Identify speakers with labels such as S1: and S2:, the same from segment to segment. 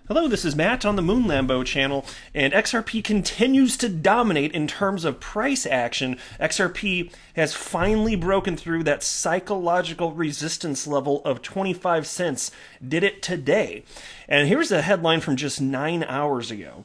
S1: Hello, this is Matt on the Moon Lambo channel, and XRP continues to dominate in terms of price action. XRP has finally broken through that psychological resistance level of 25 cents. Did it today. And here's a headline from just 9 hours ago.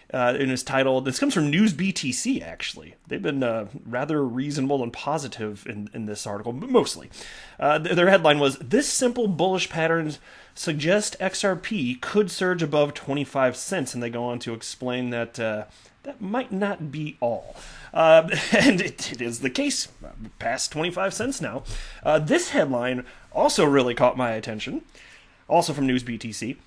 S1: And it's titled, this comes from News BTC, actually. They've been rather reasonable and positive in this article, mostly. Their headline was, "This simple bullish pattern suggests XRP could surge above 25 cents. And they go on to explain that that might not be all. And it is the case, past 25 cents now. This headline also really caught my attention, also from News BTC.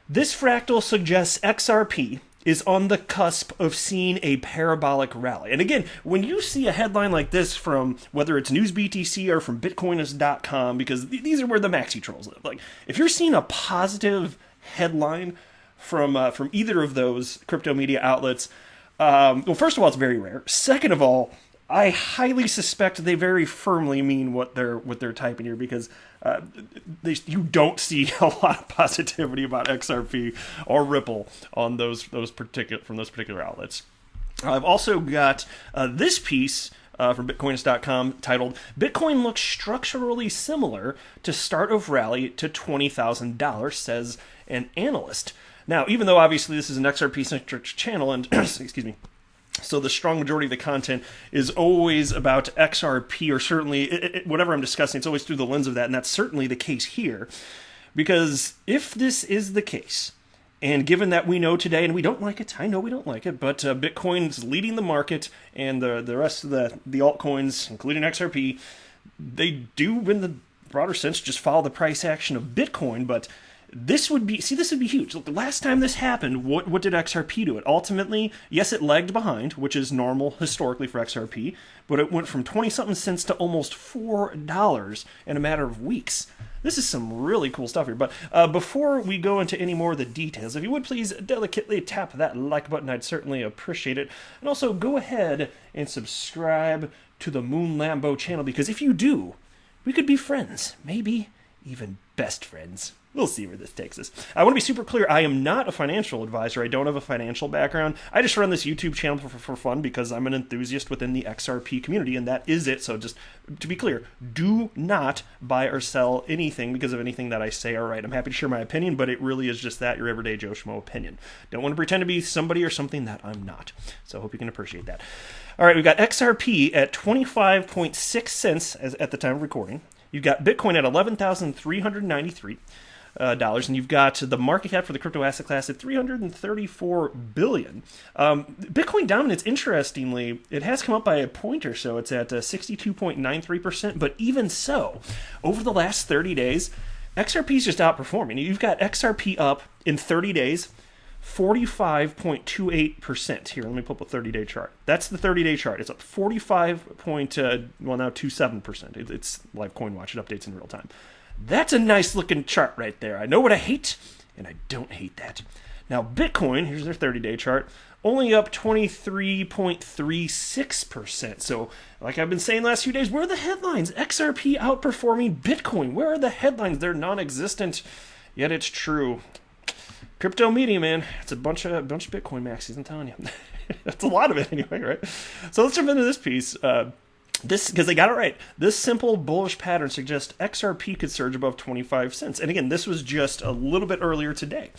S1: "This fractal suggests XRP is on the cusp of seeing a parabolic rally." And again, when you see a headline like this from whether it's News BTC or from Bitcoinist.com, because these are where the maxi trolls live. Like, if you're seeing a positive headline from either of those crypto media outlets, well, first of all, it's very rare. Second of all, I highly suspect they very firmly mean what they're typing here, because you don't see a lot of positivity about XRP or Ripple on those particular outlets. I've also got this piece from Bitcoinist.com titled, "Bitcoin looks structurally similar to start of rally to $20,000, says an analyst." Now, even though obviously this is an XRP-centric channel, and excuse me, so the strong majority of the content is always about XRP, or certainly whatever I'm discussing, it's always through the lens of that, and that's certainly the case here. Because if this is the case, and given that we know today, and we don't like it, I know we don't like it, but Bitcoin's leading the market, and the rest of the altcoins, including XRP, they do, in the broader sense, just follow the price action of Bitcoin, but this would be huge. Look, the last time this happened, what did XRP do? It ultimately, yes, it lagged behind, which is normal historically for XRP, but it went from 20-something cents to almost $4 in a matter of weeks. This is some really cool stuff here. But before we go into any more of the details, if you would please delicately tap that like button, I'd certainly appreciate it. And also go ahead and subscribe to the Moon Lambo channel, because if you do, we could be friends, maybe even best friends. We'll see where this takes us. I want to be super clear. I am not a financial advisor. I don't have a financial background. I just run this YouTube channel for fun because I'm an enthusiast within the XRP community, and that is it. So just to be clear, do not buy or sell anything because of anything that I say or write. I'm happy to share my opinion, but it really is just that, your everyday Joe Schmo opinion. Don't want to pretend to be somebody or something that I'm not. So I hope you can appreciate that. All right, we've got XRP at 25.6 cents at the time of recording. You've got Bitcoin at $11,393. And you've got the market cap for the crypto asset class at $334 billion. Bitcoin dominance, interestingly, it has come up by a point or so. It's at 62.93%, but even so, over the last 30 days, XRP is just outperforming. You've got XRP up in 30 days, 45.28%. Here, let me pull up a 30-day chart. That's the 30-day chart. It's up 27%. It's live coin watch. It updates in real time. That's a nice looking chart right there. I know what I hate, and I don't hate that. Now, Bitcoin, here's their 30-day chart, only up 23.36%. So, like I've been saying the last few days, where are the headlines? XRP outperforming Bitcoin. Where are the headlines? They're non-existent, yet it's true. Crypto media, man. It's a bunch of Bitcoin maxis, I'm telling you. That's a lot of it anyway, right? So let's jump into this piece. Because they got it right. This simple bullish pattern suggests XRP could surge above 25 cents. And again, this was just a little bit earlier today.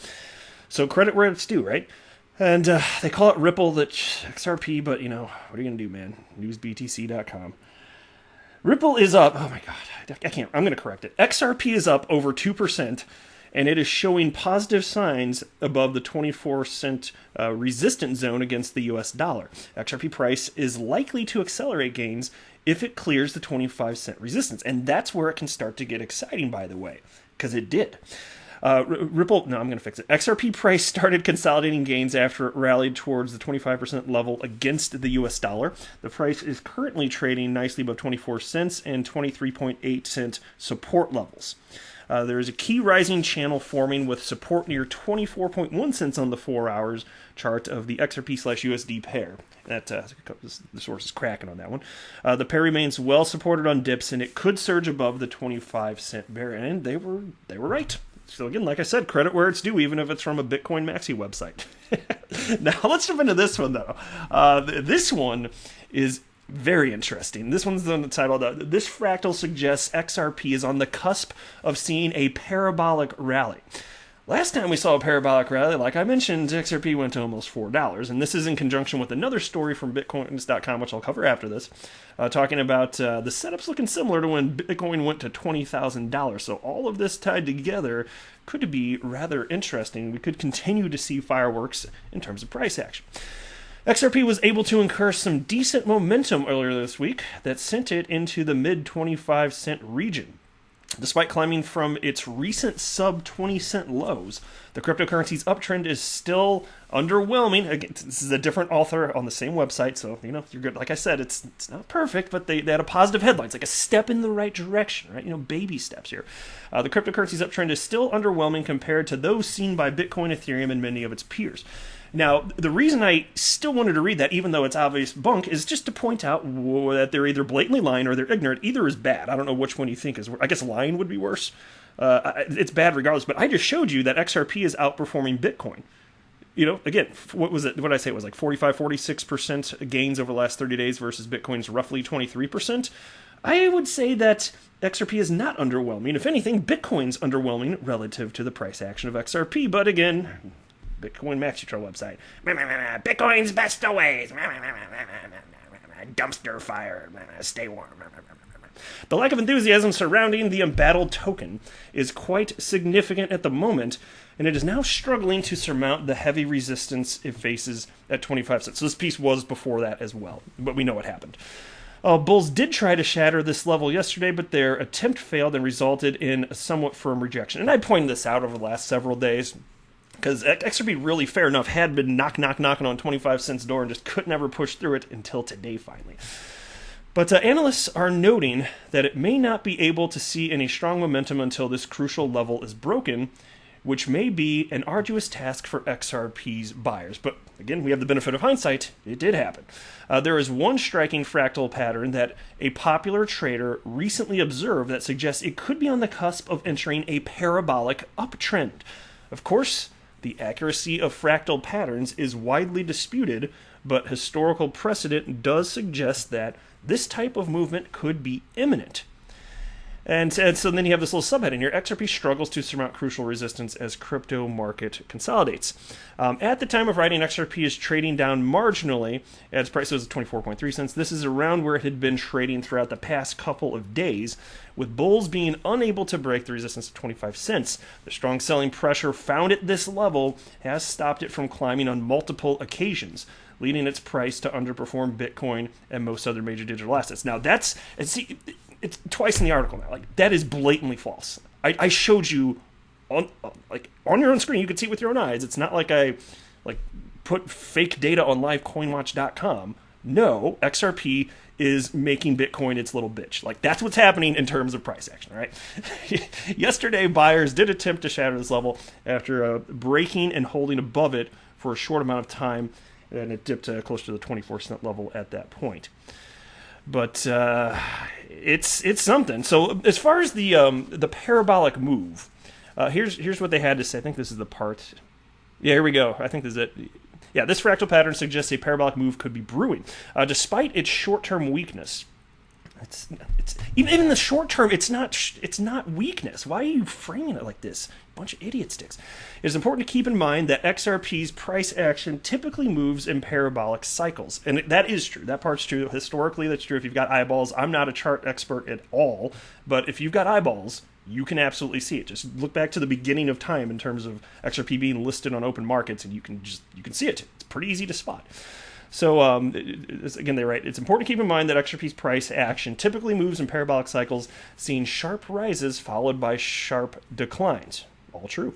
S1: So credit where it's due, right? And they call it Ripple, that XRP, but what are you going to do, man? NewsBTC.com. Ripple is up. Oh my God, I can't. I'm going to correct it. XRP is up over 2%. And it is showing positive signs above the 24-cent resistance zone against the US dollar. XRP price is likely to accelerate gains if it clears the 25-cent resistance. And that's where it can start to get exciting, by the way, because it did. Ripple, no, I'm going to fix it. XRP price started consolidating gains after it rallied towards the 25% level against the US dollar. The price is currently trading nicely above 24 cents and 23.8 cent support levels. There is a key rising channel forming with support near 24.1 cents on the 4 hours chart of the XRP/USD pair. That the source is cracking on that one. The pair remains well supported on dips, and it could surge above the 25-cent barrier. And they were right. So again, like I said, credit where it's due, even if it's from a Bitcoin Maxi website. Now, let's jump into this one, though. This one is very interesting. This one's titled, This Fractal Suggests XRP is on the Cusp of Seeing a Parabolic Rally. Last time we saw a parabolic rally, like I mentioned, XRP went to almost $4. And this is in conjunction with another story from Bitcoins.com, which I'll cover after this, talking about the setups looking similar to when Bitcoin went to $20,000. So all of this tied together could be rather interesting. We could continue to see fireworks in terms of price action. XRP was able to incur some decent momentum earlier this week that sent it into the mid-25-cent region. Despite climbing from its recent sub-20-cent lows, the cryptocurrency's uptrend is still underwhelming. Again, this is a different author on the same website, so, you're good. Like I said, it's not perfect, but they had a positive headline. It's like a step in the right direction, right? Baby steps here. The cryptocurrency's uptrend is still underwhelming compared to those seen by Bitcoin, Ethereum, and many of its peers. Now, the reason I still wanted to read that, even though it's obvious bunk, is just to point out that they're either blatantly lying or they're ignorant. Either is bad. I don't know which one you think is worse. I guess lying would be worse. It's bad regardless, but I just showed you that XRP is outperforming Bitcoin. Again, what was it? What did I say? It was like 46% gains over the last 30 days versus Bitcoin's roughly 23%. I would say that XRP is not underwhelming. If anything, Bitcoin's underwhelming relative to the price action of XRP. But again, Bitcoin Maxi website. Bitcoin's best aways. Dumpster fire. Stay warm. The lack of enthusiasm surrounding the embattled token is quite significant at the moment, and it is now struggling to surmount the heavy resistance it faces at 25 cents. So this piece was before that as well, but we know what happened. Bulls did try to shatter this level yesterday, but their attempt failed and resulted in a somewhat firm rejection. And I pointed this out over the last several days, because XRP, really fair enough, had been knocking on 25 cents door and just could never push through it until today finally. But analysts are noting that it may not be able to see any strong momentum until this crucial level is broken, which may be an arduous task for XRP's buyers. But again, we have the benefit of hindsight. It did happen. There is one striking fractal pattern that a popular trader recently observed that suggests it could be on the cusp of entering a parabolic uptrend. Of course, the accuracy of fractal patterns is widely disputed, but historical precedent does suggest that this type of movement could be imminent. And so then you have this little subheading here. XRP struggles to surmount crucial resistance as crypto market consolidates. At the time of writing, XRP is trading down marginally at its price was 24.3 cents. This is around where it had been trading throughout the past couple of days, with bulls being unable to break the resistance of 25 cents. The strong selling pressure found at this level has stopped it from climbing on multiple occasions, leading its price to underperform Bitcoin and most other major digital assets. Now it's twice in the article now. Like, that is blatantly false. I showed you on your own screen. You could see it with your own eyes. It's not like I put fake data on livecoinwatch.com. No, XRP is making Bitcoin its little bitch. That's what's happening in terms of price action, right? Yesterday, buyers did attempt to shatter this level after breaking and holding above it for a short amount of time, and it dipped close to the 24-cent level at that point. But it's something. So as far as the parabolic move, here's what they had to say. I think this is the part. Yeah, here we go. I think this is it. Yeah, this fractal pattern suggests a parabolic move could be brewing. Despite its short-term weakness, it's even in the short term, it's not weakness. Why are you framing it like this? Bunch of idiot sticks. It is important to keep in mind that XRP's price action typically moves in parabolic cycles. And that is true. That part's true. Historically, that's true. If you've got eyeballs, I'm not a chart expert at all, but if you've got eyeballs, you can absolutely see it. Just look back to the beginning of time in terms of XRP being listed on open markets, and you can see it. It's pretty easy to spot. So, again, they write, it's important to keep in mind that XRP's price action typically moves in parabolic cycles, seeing sharp rises followed by sharp declines. All true.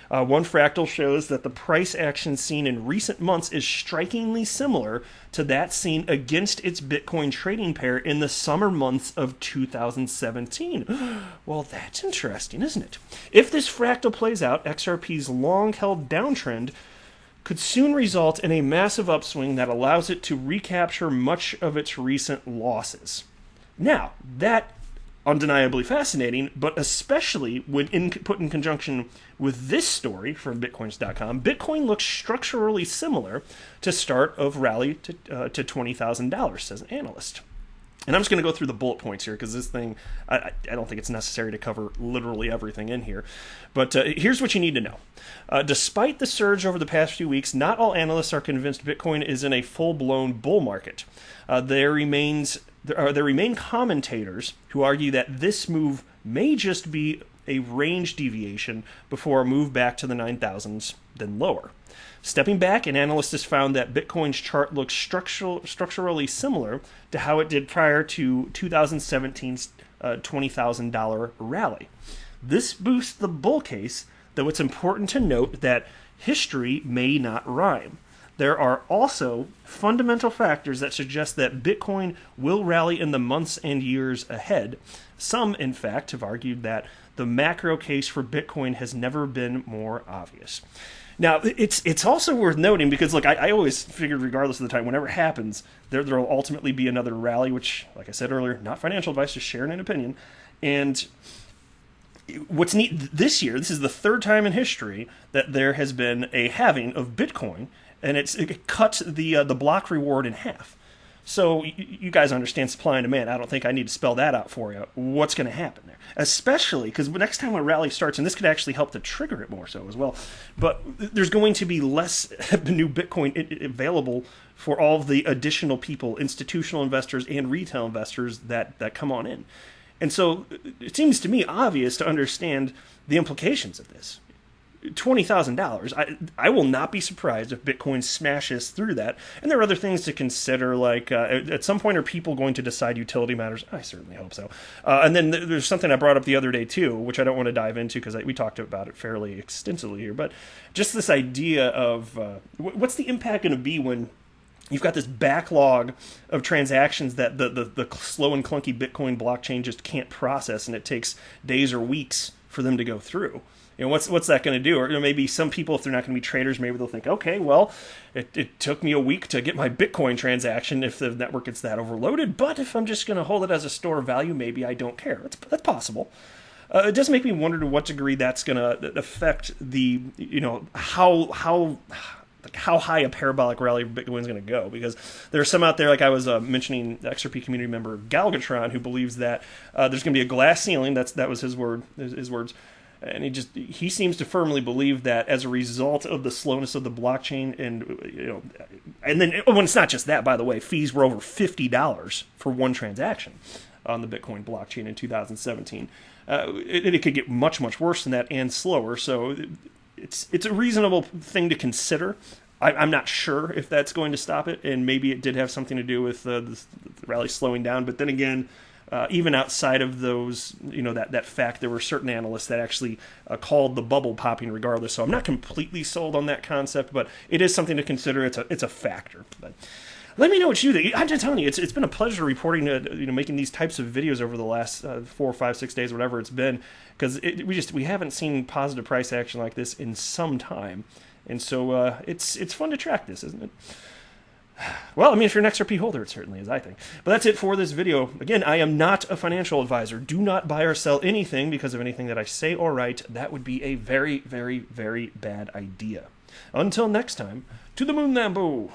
S1: One fractal shows that the price action seen in recent months is strikingly similar to that seen against its Bitcoin trading pair in the summer months of 2017. Well, that's interesting, isn't it? If this fractal plays out, XRP's long-held downtrend could soon result in a massive upswing that allows it to recapture much of its recent losses. Now, that undeniably fascinating, but especially when put in conjunction with this story from Bitcoins.com, Bitcoin looks structurally similar to start of rally to $20,000, says an analyst. And I'm just going to go through the bullet points here because this thing, I don't think it's necessary to cover literally everything in here. But here's what you need to know. Despite the surge over the past few weeks, not all analysts are convinced Bitcoin is in a full-blown bull market. There remain commentators who argue that this move may just be a range deviation before a move back to the 9,000s, then lower. Stepping back, an analyst has found that Bitcoin's chart looks structurally similar to how it did prior to 2017's $20,000 rally. This boosts the bull case, though it's important to note that history may not rhyme. There are also fundamental factors that suggest that Bitcoin will rally in the months and years ahead. Some, in fact, have argued that the macro case for Bitcoin has never been more obvious. Now, it's also worth noting because, look, I always figured regardless of the time, whenever it happens, there will ultimately be another rally, which, like I said earlier, not financial advice, just sharing an opinion. And what's neat this year, this is the third time in history that there has been a halving of Bitcoin, and it cut the block reward in half. So you guys understand supply and demand. I don't think I need to spell that out for you. What's going to happen there? Especially because next time a rally starts, and this could actually help to trigger it more so as well, but there's going to be less new Bitcoin available for all of the additional people, institutional investors and retail investors that come on in. And so it seems to me obvious to understand the implications of this. $20,000. I will not be surprised if Bitcoin smashes through that. And there are other things to consider, like at some point are people going to decide utility matters? I certainly hope so. And then there's something I brought up the other day too, which I don't want to dive into because we talked about it fairly extensively here. But just this idea of what's the impact going to be when you've got this backlog of transactions that the slow and clunky Bitcoin blockchain just can't process, and it takes days or weeks for them to go through. You know, what's that going to do? Or maybe some people, if they're not going to be traders, maybe they'll think, okay, well, it took me a week to get my Bitcoin transaction if the network gets that overloaded, but if I'm just going to hold it as a store of value, maybe I don't care. That's possible. It does make me wonder to what degree that's going to affect the, how high a parabolic rally for Bitcoin is going to go, because there are some out there, like I was mentioning, the Xrp community member Galgatron, who believes that there's going to be a glass ceiling. That was his words. And he seems to firmly believe that as a result of the slowness of the blockchain, and then when it's not just that, by the way, fees were over $50 for one transaction on the Bitcoin blockchain in 2017. It could get much, much worse than that and slower. So it's a reasonable thing to consider. I'm not sure if that's going to stop it, and maybe it did have something to do with the rally slowing down. But then again, even outside of those, that fact, there were certain analysts that actually called the bubble popping regardless. So I'm not completely sold on that concept, but it is something to consider. It's a factor. But let me know what you think. I'm just telling you, it's been a pleasure reporting, making these types of videos over the last 4, 5, 6 days, whatever it's been, because we haven't seen positive price action like this in some time, and so it's fun to track this, isn't it? Well, I mean, if you're an XRP holder, it certainly is, I think. But that's it for this video. Again, I am not a financial advisor. Do not buy or sell anything because of anything that I say or write. That would be a very, very, very bad idea. Until next time, to the moon, Lambo!